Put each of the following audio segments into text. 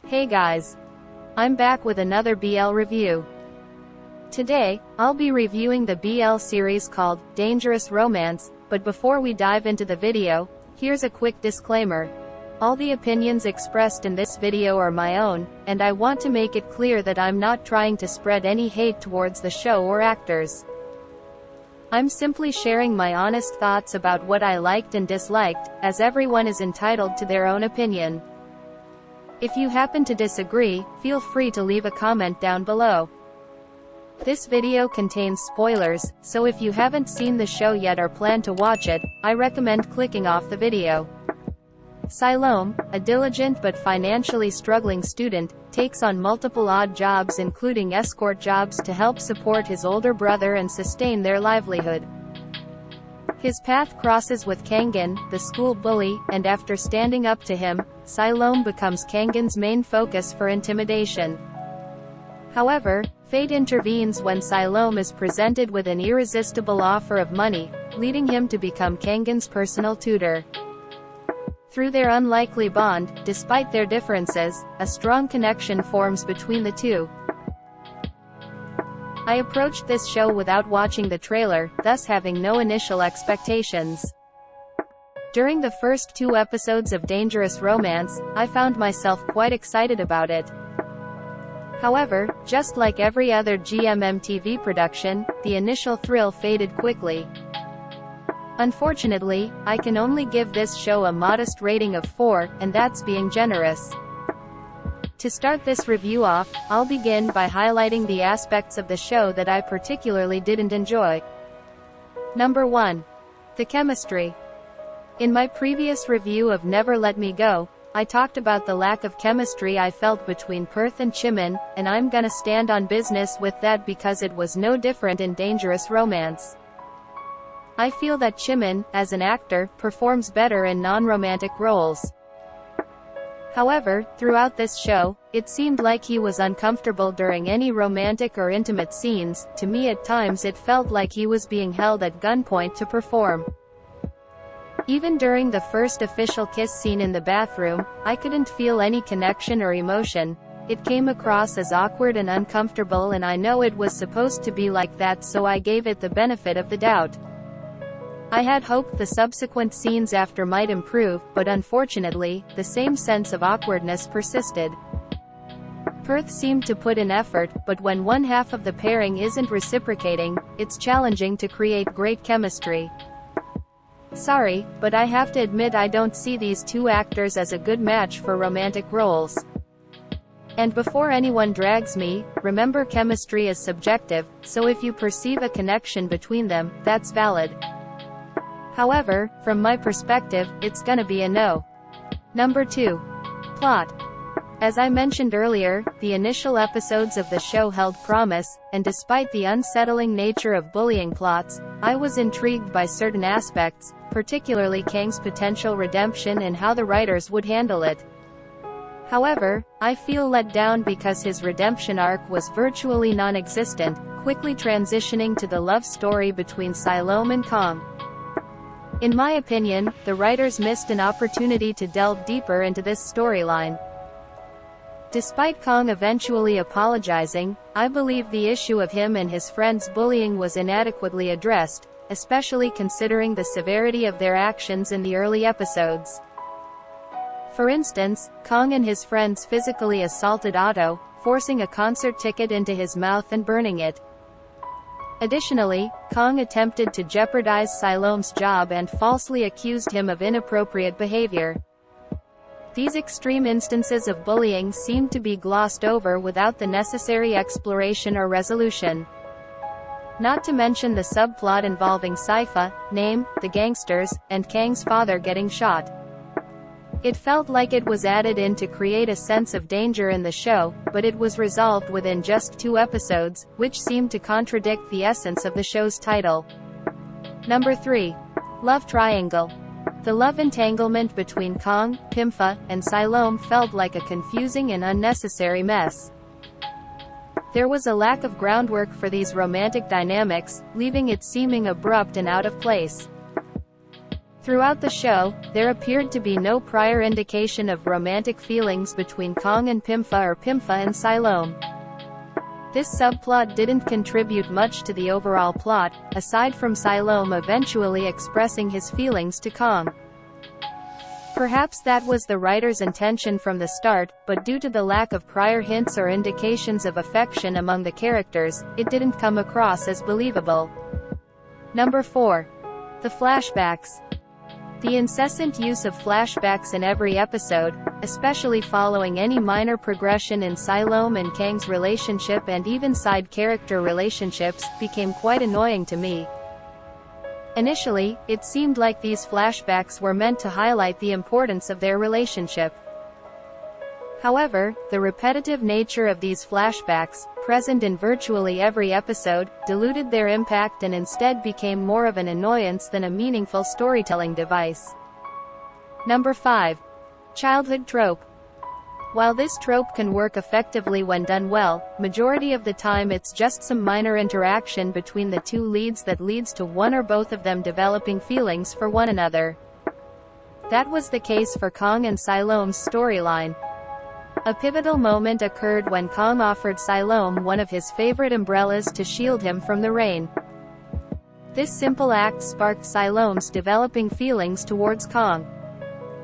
Hey guys! I'm back with another BL review. Today, I'll be reviewing the BL series called Dangerous Romance, but before we dive into the video, here's a quick disclaimer. All the opinions expressed in this video are my own, and I want to make it clear that I'm not trying to spread any hate towards the show or actors. I'm simply sharing my honest thoughts about what I liked and disliked, as everyone is entitled to their own opinion. If you happen to disagree, feel free to leave a comment down below. This video contains spoilers, so if you haven't seen the show yet or plan to watch it, I recommend clicking off the video. Siloam, a diligent but financially struggling student, takes on multiple odd jobs including escort jobs to help support his older brother and sustain their livelihood. His path crosses with Kangan, the school bully, and after standing up to him, Siloam becomes Kangan's main focus for intimidation. However, fate intervenes when Siloam is presented with an irresistible offer of money, leading him to become Kangan's personal tutor. Through their unlikely bond, despite their differences, a strong connection forms between the two. I approached this show without watching the trailer, thus having no initial expectations. During the first 2 episodes of Dangerous Romance, I found myself quite excited about it. However, just like every other GMMTV production, the initial thrill faded quickly. Unfortunately, I can only give this show a modest rating of 4, and that's being generous. To start this review off, I'll begin by highlighting the aspects of the show that I particularly didn't enjoy. Number 1. The chemistry. In my previous review of Never Let Me Go, I talked about the lack of chemistry I felt between Perth and Jimin, and I'm gonna stand on business with that because it was no different in Dangerous Romance. I feel that Jimin, as an actor, performs better in non-romantic roles. However, throughout this show, it seemed like he was uncomfortable during any romantic or intimate scenes. To me at times it felt like he was being held at gunpoint to perform. Even during the first official kiss scene in the bathroom, I couldn't feel any connection or emotion. It came across as awkward and uncomfortable, and I know it was supposed to be like that, so I gave it the benefit of the doubt. I had hoped the subsequent scenes after might improve, but unfortunately, the same sense of awkwardness persisted. Perth seemed to put in effort, but when one half of the pairing isn't reciprocating, it's challenging to create great chemistry. Sorry, but I have to admit I don't see these two actors as a good match for romantic roles. And before anyone drags me, remember chemistry is subjective, so if you perceive a connection between them, that's valid. However, from my perspective, it's gonna be a no. Number 2. Plot. As I mentioned earlier, the initial episodes of the show held promise, and despite the unsettling nature of bullying plots, I was intrigued by certain aspects, particularly Kang's potential redemption and how the writers would handle it. However, I feel let down because his redemption arc was virtually non-existent, quickly transitioning to the love story between Siloam and Kang. In my opinion, the writers missed an opportunity to delve deeper into this storyline. Despite Kang eventually apologizing, I believe the issue of him and his friends' bullying was inadequately addressed, especially considering the severity of their actions in the early episodes. For instance, Kang and his friends physically assaulted Otto, forcing a concert ticket into his mouth and burning it. Additionally, Kang attempted to jeopardize Siloam's job and falsely accused him of inappropriate behavior. These extreme instances of bullying seemed to be glossed over without the necessary exploration or resolution. Not to mention the subplot involving Sypha, Name, the gangsters, and Kang's father getting shot. It felt like it was added in to create a sense of danger in the show, but it was resolved within just 2 episodes, which seemed to contradict the essence of the show's title. Number 3. Love triangle. The love entanglement between Kang, Pimpha, and Siloam felt like a confusing and unnecessary mess. There was a lack of groundwork for these romantic dynamics, leaving it seeming abrupt and out of place. Throughout the show, there appeared to be no prior indication of romantic feelings between Kong and Pimpha or Pimpha and Siloam. This subplot didn't contribute much to the overall plot, aside from Siloam eventually expressing his feelings to Kong. Perhaps that was the writer's intention from the start, but due to the lack of prior hints or indications of affection among the characters, it didn't come across as believable. Number 4. The flashbacks. The incessant use of flashbacks in every episode, especially following any minor progression in Siloam and Kang's relationship and even side character relationships, became quite annoying to me. Initially, it seemed like these flashbacks were meant to highlight the importance of their relationship. However, the repetitive nature of these flashbacks, present in virtually every episode, diluted their impact and instead became more of an annoyance than a meaningful storytelling device. Number 5. Childhood trope. While this trope can work effectively when done well, majority of the time it's just some minor interaction between the two leads that leads to one or both of them developing feelings for one another. That was the case for Kong and Siloam's storyline. A pivotal moment occurred when Kong offered Siloam one of his favorite umbrellas to shield him from the rain. This simple act sparked Siloam's developing feelings towards Kong.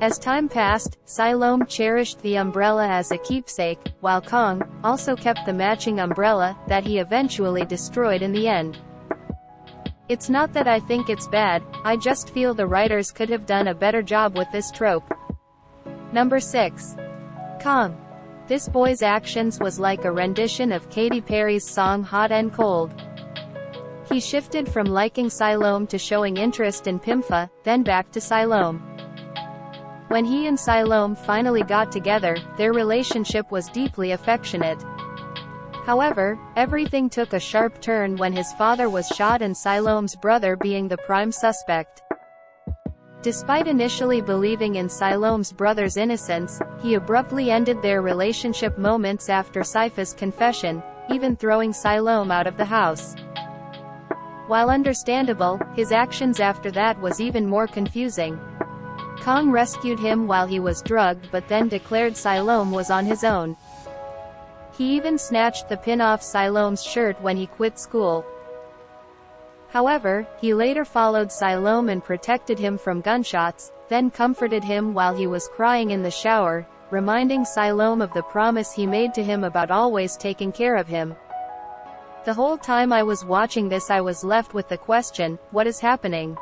As time passed, Siloam cherished the umbrella as a keepsake, while Kong also kept the matching umbrella, that he eventually destroyed in the end. It's not that I think it's bad, I just feel the writers could have done a better job with this trope. Number 6. Kong. This boy's actions was like a rendition of Katy Perry's song Hot and Cold. He shifted from liking Siloam to showing interest in Pimpha, then back to Siloam. When he and Siloam finally got together, their relationship was deeply affectionate. However, everything took a sharp turn when his father was shot and Siloam's brother being the prime suspect. Despite initially believing in Siloam's brother's innocence, he abruptly ended their relationship moments after Sypha's confession, even throwing Siloam out of the house. While understandable, his actions after that was even more confusing. Kong rescued him while he was drugged but then declared Siloam was on his own. He even snatched the pin off Siloam's shirt when he quit school. However, he later followed Siloam and protected him from gunshots, then comforted him while he was crying in the shower, reminding Siloam of the promise he made to him about always taking care of him. The whole time I was watching this I was left with the question, what is happening?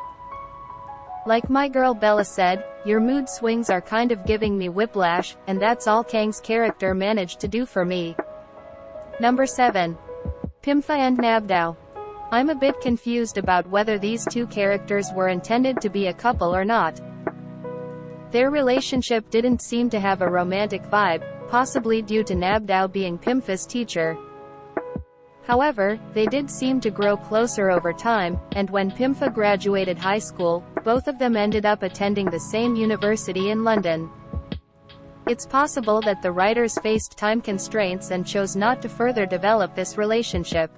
Like my girl Bella said, your mood swings are kind of giving me whiplash, and that's all Kang's character managed to do for me. Number 7. Pimpha and Nabdao. I'm a bit confused about whether these two characters were intended to be a couple or not. Their relationship didn't seem to have a romantic vibe, possibly due to Nabdao being Pimpha's teacher. However, they did seem to grow closer over time, and when Pimpha graduated high school, both of them ended up attending the same university in London. It's possible that the writers faced time constraints and chose not to further develop this relationship.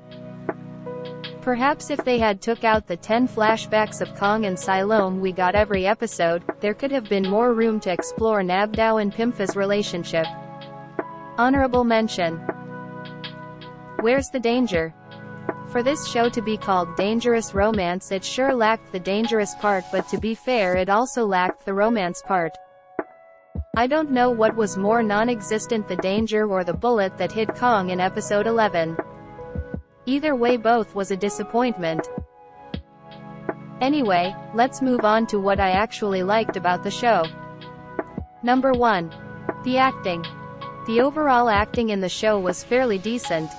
Perhaps if they had took out the 10 flashbacks of Kong and Siloam we got every episode, there could have been more room to explore Nabdao and Pimpha's relationship. Honorable mention. Where's the danger? For this show to be called Dangerous Romance it sure lacked the dangerous part, but to be fair it also lacked the romance part. I don't know what was more non-existent, the danger or the bullet that hit Kong in episode 11. Either way both was a disappointment. Anyway, let's move on to what I actually liked about the show. Number 1. The acting. The overall acting in the show was fairly decent.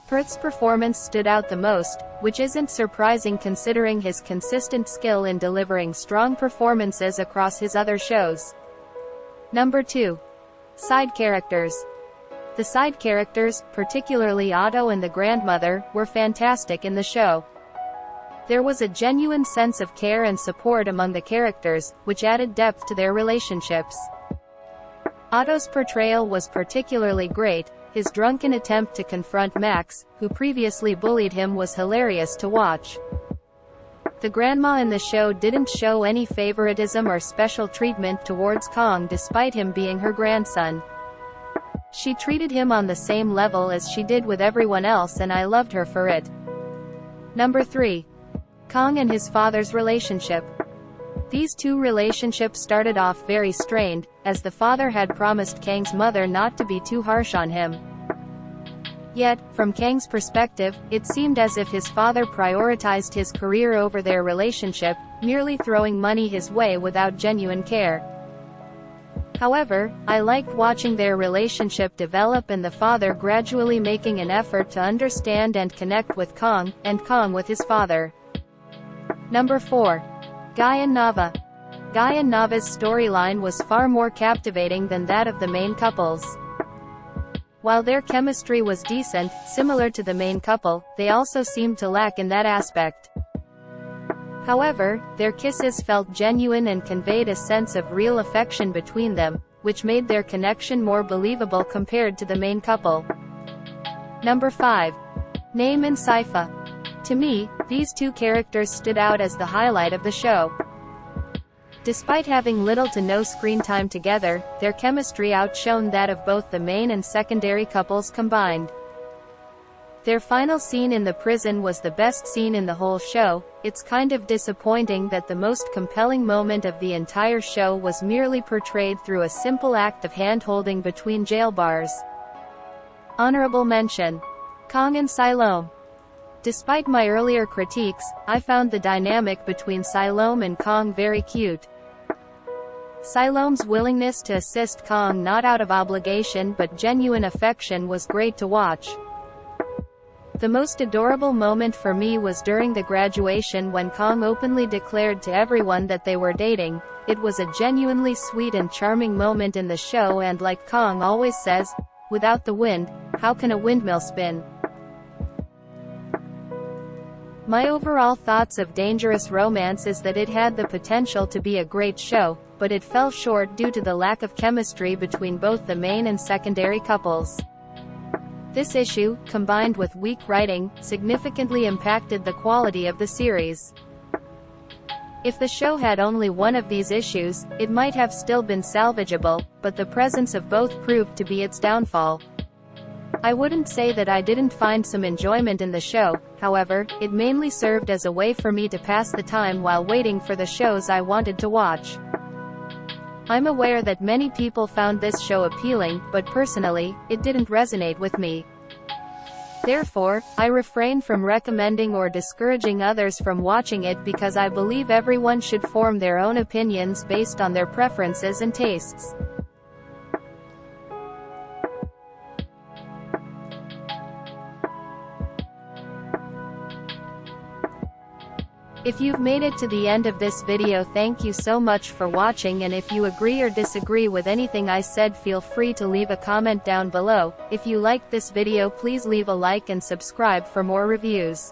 Perth's performance stood out the most, which isn't surprising considering his consistent skill in delivering strong performances across his other shows. Number 2. Side characters. The side characters, particularly Otto and the grandmother, were fantastic in the show. There was a genuine sense of care and support among the characters, which added depth to their relationships. Otto's portrayal was particularly great. His drunken attempt to confront Max, who previously bullied him, was hilarious to watch. The grandma in the show didn't show any favoritism or special treatment towards Kong despite him being her grandson. She treated him on the same level as she did with everyone else, and I loved her for it. Number 3. Kong and his father's relationship. These two relationships started off very strained, as the father had promised Kang's mother not to be too harsh on him. Yet, from Kang's perspective, it seemed as if his father prioritized his career over their relationship, merely throwing money his way without genuine care. However, I liked watching their relationship develop and the father gradually making an effort to understand and connect with Kong, and Kong with his father. Number 4. Guy and Nava. Guy and Nava's storyline was far more captivating than that of the main couples. While their chemistry was decent, similar to the main couple, they also seemed to lack in that aspect. However, their kisses felt genuine and conveyed a sense of real affection between them, which made their connection more believable compared to the main couple. Number 5. Naim and Saifa. To me, these two characters stood out as the highlight of the show. Despite having little to no screen time together, their chemistry outshone that of both the main and secondary couples combined. Their final scene in the prison was the best scene in the whole show. It's kind of disappointing that the most compelling moment of the entire show was merely portrayed through a simple act of hand-holding between jail bars. Honorable mention. Kong and Siloam. Despite my earlier critiques, I found the dynamic between Siloam and Kong very cute. Siloam's willingness to assist Kong not out of obligation but genuine affection was great to watch. The most adorable moment for me was during the graduation when Kong openly declared to everyone that they were dating. It was a genuinely sweet and charming moment in the show, and like Kong always says, without the wind, how can a windmill spin? My overall thoughts of Dangerous Romance is that it had the potential to be a great show, but it fell short due to the lack of chemistry between both the main and secondary couples. This issue, combined with weak writing, significantly impacted the quality of the series. If the show had only one of these issues, it might have still been salvageable, but the presence of both proved to be its downfall. I wouldn't say that I didn't find some enjoyment in the show, however, it mainly served as a way for me to pass the time while waiting for the shows I wanted to watch. I'm aware that many people found this show appealing, but personally, it didn't resonate with me. Therefore, I refrain from recommending or discouraging others from watching it because I believe everyone should form their own opinions based on their preferences and tastes. If you've made it to the end of this video, thank you so much for watching, and if you agree or disagree with anything I said, feel free to leave a comment down below. If you liked this video, please leave a like and subscribe for more reviews.